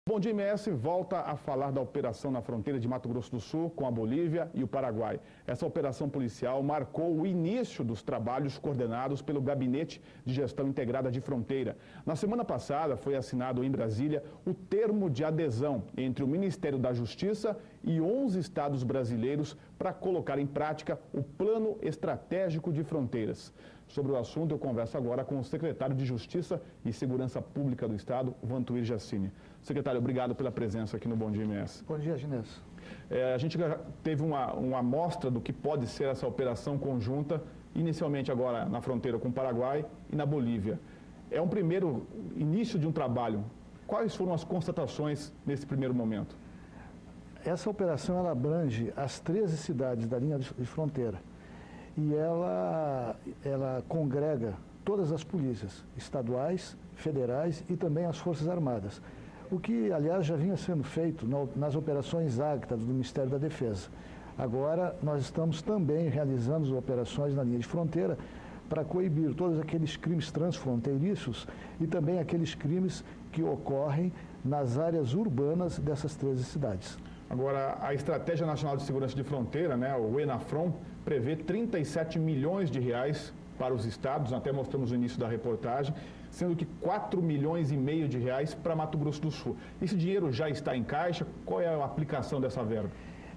Bom Dia MS volta a falar da operação na fronteira de Mato Grosso do Sul com a Bolívia e o Paraguai. Essa operação policial marcou o início dos trabalhos coordenados pelo Gabinete de Gestão Integrada de Fronteira. Na semana passada foi assinado em Brasília o termo de adesão entre o Ministério da Justiça e 11 estados brasileiros para colocar em prática o Plano Estratégico de Fronteiras. Sobre o assunto, eu converso agora com o secretário de Justiça e Segurança Pública do Estado, Vantuir Jacini. Secretário, obrigado pela presença aqui no Bom Dia MS. Bom dia, Ginés. A gente já teve uma amostra do que pode ser essa operação conjunta, inicialmente agora na fronteira com o Paraguai e na Bolívia. É um primeiro início de um trabalho. Quais foram as constatações nesse primeiro momento? Essa operação ela abrange as 13 cidades da linha de fronteira e ela congrega todas as polícias estaduais, federais e também as Forças Armadas. O que, aliás, já vinha sendo feito nas operações Águita do Ministério da Defesa. Agora, nós estamos também realizando operações na linha de fronteira para coibir todos aqueles crimes transfronteiriços e também aqueles crimes que ocorrem nas áreas urbanas dessas 13 cidades. Agora, a Estratégia Nacional de Segurança de Fronteira, o ENAFRON, prevê 37 milhões de reais para os estados, até mostramos no início da reportagem, sendo que 4 milhões e meio de reais para Mato Grosso do Sul. Esse dinheiro já está em caixa? Qual é a aplicação dessa verba?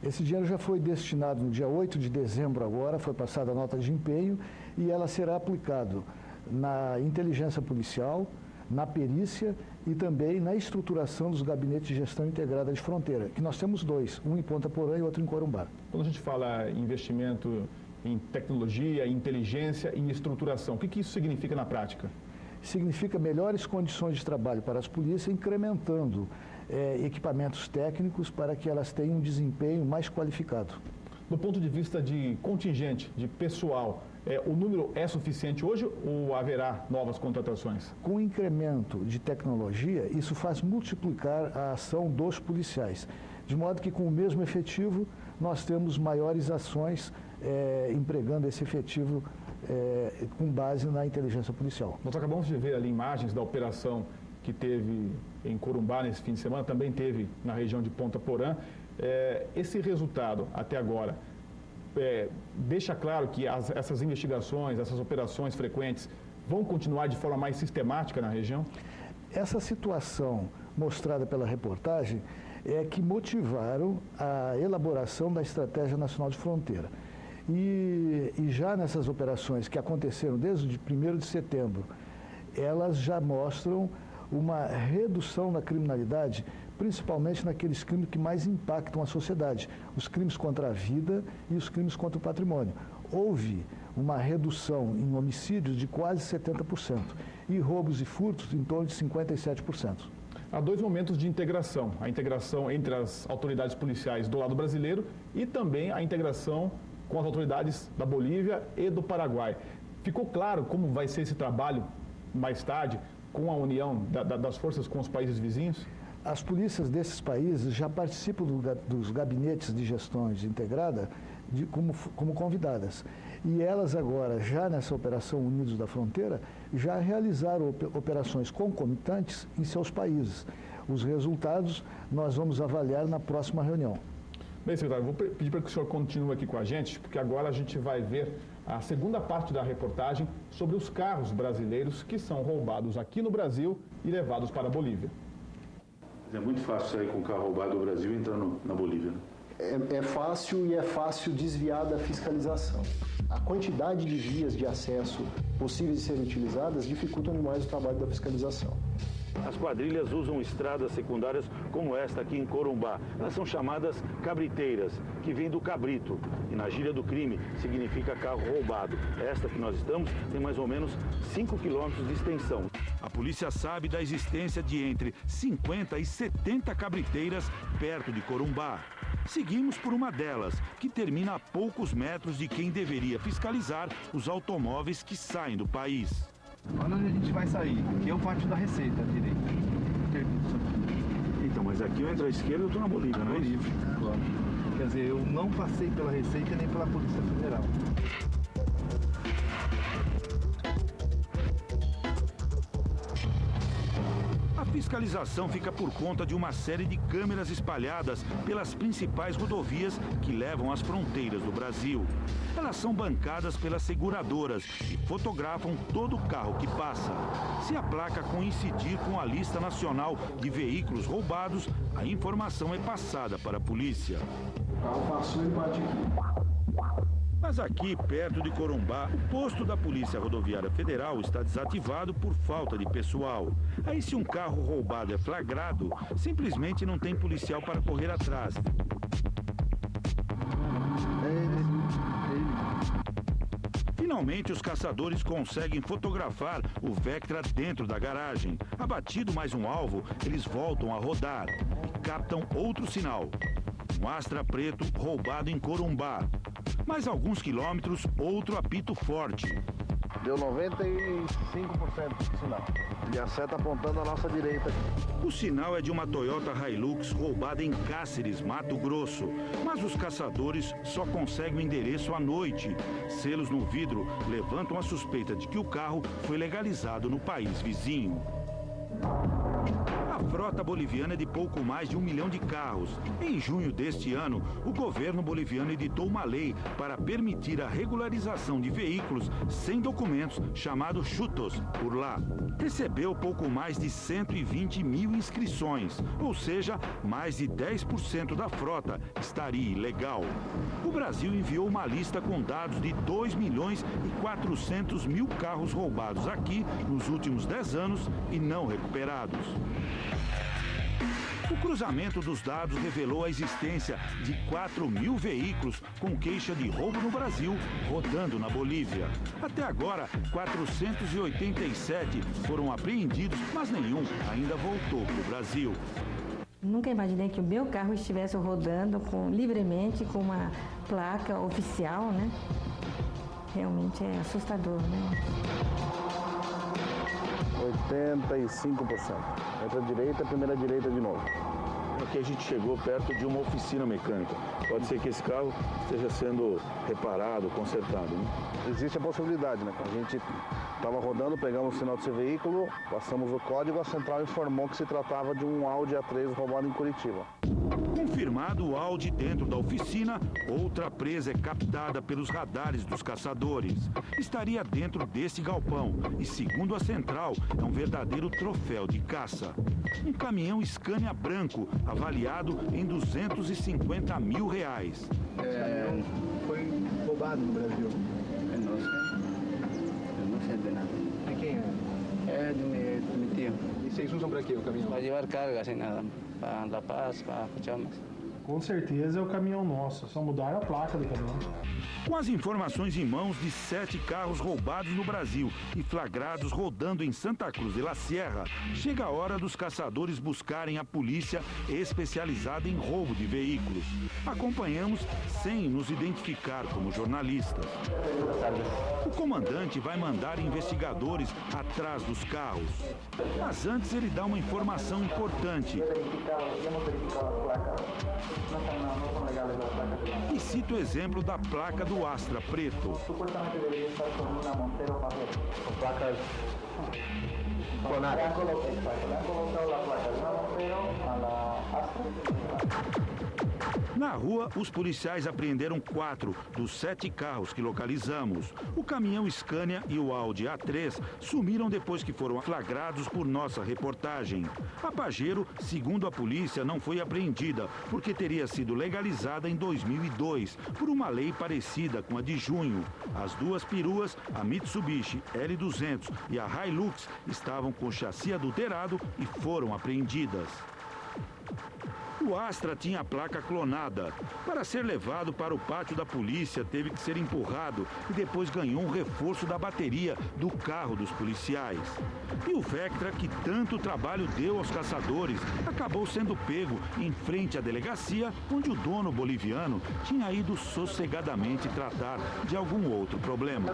Esse dinheiro já foi destinado no dia 8 de dezembro agora, foi passada a nota de empenho e ela será aplicado na inteligência policial, na perícia e também na estruturação dos gabinetes de gestão integrada de fronteira, que nós temos dois, um em Ponta Porã e outro em Corumbá. Quando a gente fala em investimento em tecnologia, em inteligência e em estruturação, o que isso significa na prática? Significa melhores condições de trabalho para as polícias, incrementando equipamentos técnicos para que elas tenham um desempenho mais qualificado. Do ponto de vista de contingente, de pessoal, o número é suficiente hoje ou haverá novas contratações? Com o incremento de tecnologia, isso faz multiplicar a ação dos policiais, de modo que com o mesmo efetivo nós temos maiores ações empregando esse efetivo com base na inteligência policial. Nós acabamos de ver ali imagens da operação que teve em Corumbá nesse fim de semana, também teve na região de Ponta Porã. Esse resultado até agora deixa claro que essas investigações, essas operações frequentes vão continuar de forma mais sistemática na região? Essa situação mostrada pela reportagem é que motivaram a elaboração da Estratégia Nacional de Fronteira. E já nessas operações que aconteceram desde 1º de setembro, elas já mostram uma redução da criminalidade, principalmente naqueles crimes que mais impactam a sociedade, os crimes contra a vida e os crimes contra o patrimônio. Houve uma redução em homicídios de quase 70% e roubos e furtos em torno de 57%. Há dois momentos de integração, a integração entre as autoridades policiais do lado brasileiro e também a integração com as autoridades da Bolívia e do Paraguai. Ficou claro como vai ser esse trabalho mais tarde com a união das forças com os países vizinhos? As polícias desses países já participam dos gabinetes de gestão integrada como convidadas. E elas agora, já nessa operação Unidos da Fronteira, já realizaram operações concomitantes em seus países. Os resultados nós vamos avaliar na próxima reunião. Bem, secretário, vou pedir para que o senhor continue aqui com a gente, porque agora a gente vai ver a segunda parte da reportagem sobre os carros brasileiros que são roubados aqui no Brasil e levados para a Bolívia. É muito fácil sair com o carro roubado do Brasil e entrar na Bolívia, né? É fácil e é fácil desviar da fiscalização. A quantidade de vias de acesso possíveis de serem utilizadas dificultam demais o trabalho da fiscalização. As quadrilhas usam estradas secundárias como esta aqui em Corumbá. Elas são chamadas cabriteiras, que vem do cabrito. E na gíria do crime significa carro roubado. Esta que nós estamos tem mais ou menos 5 quilômetros de extensão. A polícia sabe da existência de entre 50 e 70 cabriteiras perto de Corumbá. Seguimos por uma delas, que termina a poucos metros de quem deveria fiscalizar os automóveis que saem do país. Onde a gente vai sair? Aqui é o pátio da Receita, à direita. Então, mas aqui eu entro à esquerda e eu estou na Bolívia, não é isso? Claro. Quer dizer, eu não passei pela Receita nem pela Polícia Federal. A Fiscalização fica por conta de uma série de câmeras espalhadas pelas principais rodovias que levam às fronteiras do Brasil. Elas são bancadas pelas seguradoras e fotografam todo o carro que passa. Se a placa coincidir com a lista nacional de veículos roubados, a informação é passada para a polícia. O carro passou e bate aqui. Mas aqui, perto de Corumbá, o posto da Polícia Rodoviária Federal está desativado por falta de pessoal. Aí, se um carro roubado é flagrado, simplesmente não tem policial para correr atrás. Finalmente, os caçadores conseguem fotografar o Vectra dentro da garagem. Abatido mais um alvo, eles voltam a rodar e captam outro sinal. Um Astra preto roubado em Corumbá. Mais alguns quilômetros, outro apito forte. Deu 95% do sinal. E a seta apontando à nossa direita. O sinal é de uma Toyota Hilux roubada em Cáceres, Mato Grosso. Mas os caçadores só conseguem o endereço à noite. Selos no vidro levantam a suspeita de que o carro foi legalizado no país vizinho. A frota boliviana é de pouco mais de 1 milhão de carros. Em junho deste ano, o governo boliviano editou uma lei para permitir a regularização de veículos sem documentos, chamado chutos, por lá. Recebeu pouco mais de 120 mil inscrições, ou seja, mais de 10% da frota estaria ilegal. O Brasil enviou uma lista com dados de 2 milhões e 400 mil carros roubados aqui nos últimos 10 anos e não recuperados. O cruzamento dos dados revelou a existência de 4 mil veículos com queixa de roubo no Brasil, rodando na Bolívia. Até agora, 487 foram apreendidos, mas nenhum ainda voltou para o Brasil. Nunca imaginei que o meu carro estivesse rodando livremente com uma placa oficial, né? Realmente é assustador, né? 85%. Entra direita, primeira direita de novo. Aqui a gente chegou perto de uma oficina mecânica. Pode ser que esse carro esteja sendo reparado, consertado, né? Existe a possibilidade, né? A gente estava rodando, pegamos o sinal desse veículo, passamos o código, a central informou que se tratava de um Audi A3 roubado em Curitiba. Confirmado o Audi dentro da oficina, outra presa é captada pelos radares dos caçadores. Estaria dentro desse galpão e, segundo a central, é um verdadeiro troféu de caça. Um caminhão Scania branco, avaliado em R$250 mil. Foi roubado no Brasil. Eu não sei de nada. De quem é? É do meu tio. E vocês usam para quê o caminhão? Para levar carga, sem nada. Para La Paz, para Cochamas. Com certeza é o caminhão nosso, só mudaram a placa do caminhão. Com as informações em mãos de 7 carros roubados no Brasil e flagrados rodando em Santa Cruz de la Sierra, chega a hora dos caçadores buscarem a polícia especializada em roubo de veículos. Acompanhamos sem nos identificar como jornalistas. O comandante vai mandar investigadores atrás dos carros. Mas antes ele dá uma informação importante. E cita o exemplo da placa do Astra preto. Placas clonadas. Na rua, os policiais apreenderam 4 dos 7 carros que localizamos. O caminhão Scania e o Audi A3 sumiram depois que foram flagrados por nossa reportagem. A Pajero, segundo a polícia, não foi apreendida porque teria sido legalizada em 2002 por uma lei parecida com a de junho. As duas peruas, a Mitsubishi L200 e a Hilux, estavam com chassi adulterado e foram apreendidas. O Astra tinha a placa clonada. Para ser levado para o pátio da polícia, teve que ser empurrado e depois ganhou um reforço da bateria do carro dos policiais. E o Vectra, que tanto trabalho deu aos caçadores, acabou sendo pego em frente à delegacia, onde o dono boliviano tinha ido sossegadamente tratar de algum outro problema.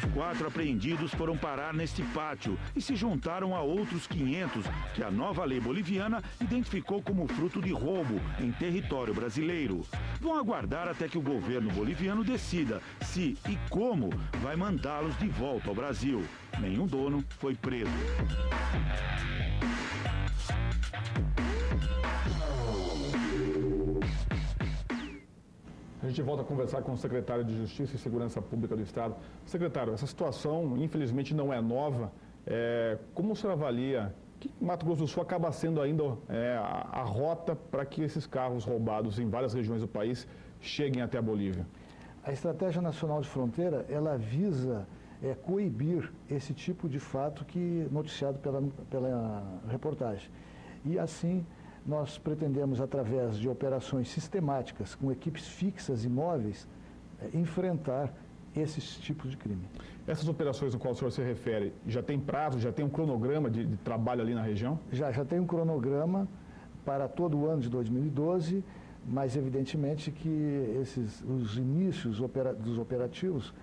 4 apreendidos foram parar neste pátio e se juntaram a outros 500 que a nova lei boliviana identificou como fruto de roubo em território brasileiro. Vão aguardar até que o governo boliviano decida se e como vai mandá-los de volta ao Brasil. Nenhum dono foi preso. A gente volta a conversar com o secretário de Justiça e Segurança Pública do Estado. Secretário, essa situação, infelizmente, não é nova. Como o senhor avalia que Mato Grosso do Sul acaba sendo ainda a rota para que esses carros roubados em várias regiões do país cheguem até a Bolívia? A Estratégia Nacional de Fronteira, ela visa coibir esse tipo de fato que noticiado pela reportagem. E assim, nós pretendemos, através de operações sistemáticas, com equipes fixas e móveis, enfrentar esses tipos de crime. Essas operações no qual o senhor se refere, já tem prazo, já tem um cronograma de trabalho ali na região? Já tem um cronograma para todo o ano de 2012, mas evidentemente que os inícios dos operativos,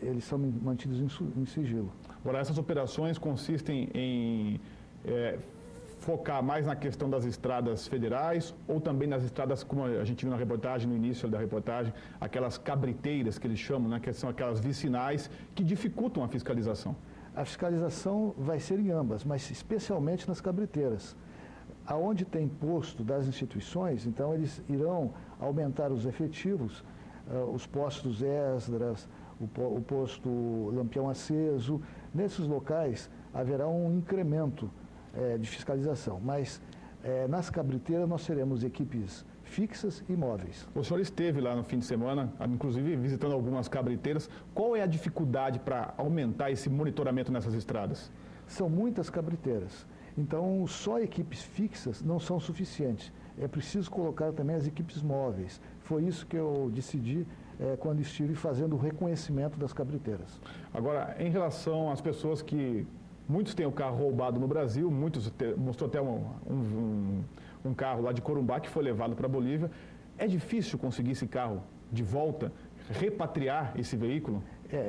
eles são mantidos em sigilo. Agora, essas operações consistem em focar mais na questão das estradas federais ou também nas estradas, como a gente viu na reportagem, no início da reportagem, aquelas cabriteiras que eles chamam, né, que são aquelas vicinais que dificultam a fiscalização? A fiscalização vai ser em ambas, mas especialmente nas cabriteiras. Aonde tem posto das instituições, então eles irão aumentar os efetivos, os postos Esdras, o posto Lampião Aceso. Nesses locais haverá um incremento de fiscalização, mas nas cabriteiras nós teremos equipes fixas e móveis. O senhor esteve lá no fim de semana, inclusive visitando algumas cabriteiras. Qual é a dificuldade para aumentar esse monitoramento nessas estradas? São muitas cabriteiras, então só equipes fixas não são suficientes. É preciso colocar também as equipes móveis. Foi isso que eu decidi quando estive fazendo o reconhecimento das cabriteiras. Agora, em relação às pessoas que muitos têm o carro roubado no Brasil, mostrou até um carro lá de Corumbá que foi levado para a Bolívia. É difícil conseguir esse carro de volta, repatriar esse veículo?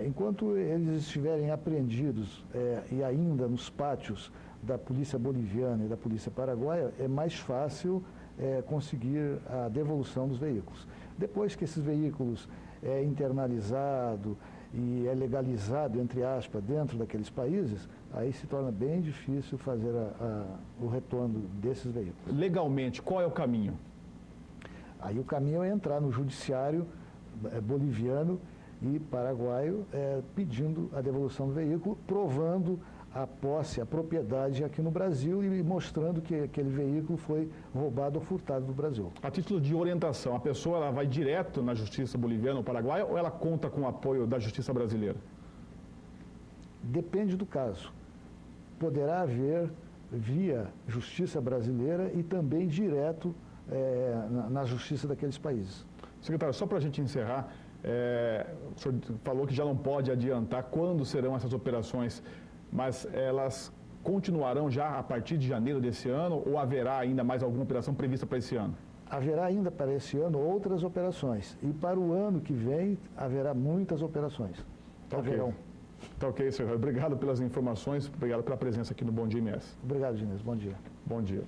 Enquanto eles estiverem apreendidos e ainda nos pátios da polícia boliviana e da polícia paraguaia, é mais fácil conseguir a devolução dos veículos. Depois que esses veículos internalizado e é legalizado, entre aspas, dentro daqueles países, aí se torna bem difícil fazer o retorno desses veículos. Legalmente, qual é o caminho? Aí o caminho é entrar no judiciário boliviano e paraguaio pedindo a devolução do veículo, provando a posse, a propriedade aqui no Brasil e mostrando que aquele veículo foi roubado ou furtado do Brasil. A título de orientação, a pessoa ela vai direto na justiça boliviana ou paraguaia ou ela conta com o apoio da justiça brasileira? Depende do caso. Poderá haver via justiça brasileira e também direto na justiça daqueles países. Secretário, só para a gente encerrar, o senhor falou que já não pode adiantar quando serão essas operações, mas elas continuarão já a partir de janeiro desse ano ou haverá ainda mais alguma operação prevista para esse ano? Haverá ainda para esse ano outras operações e para o ano que vem haverá muitas operações. Haverão. Tá ok, senhor. Obrigado pelas informações, obrigado pela presença aqui no Bom Dia MS. Obrigado, Ginês. Bom dia. Bom dia.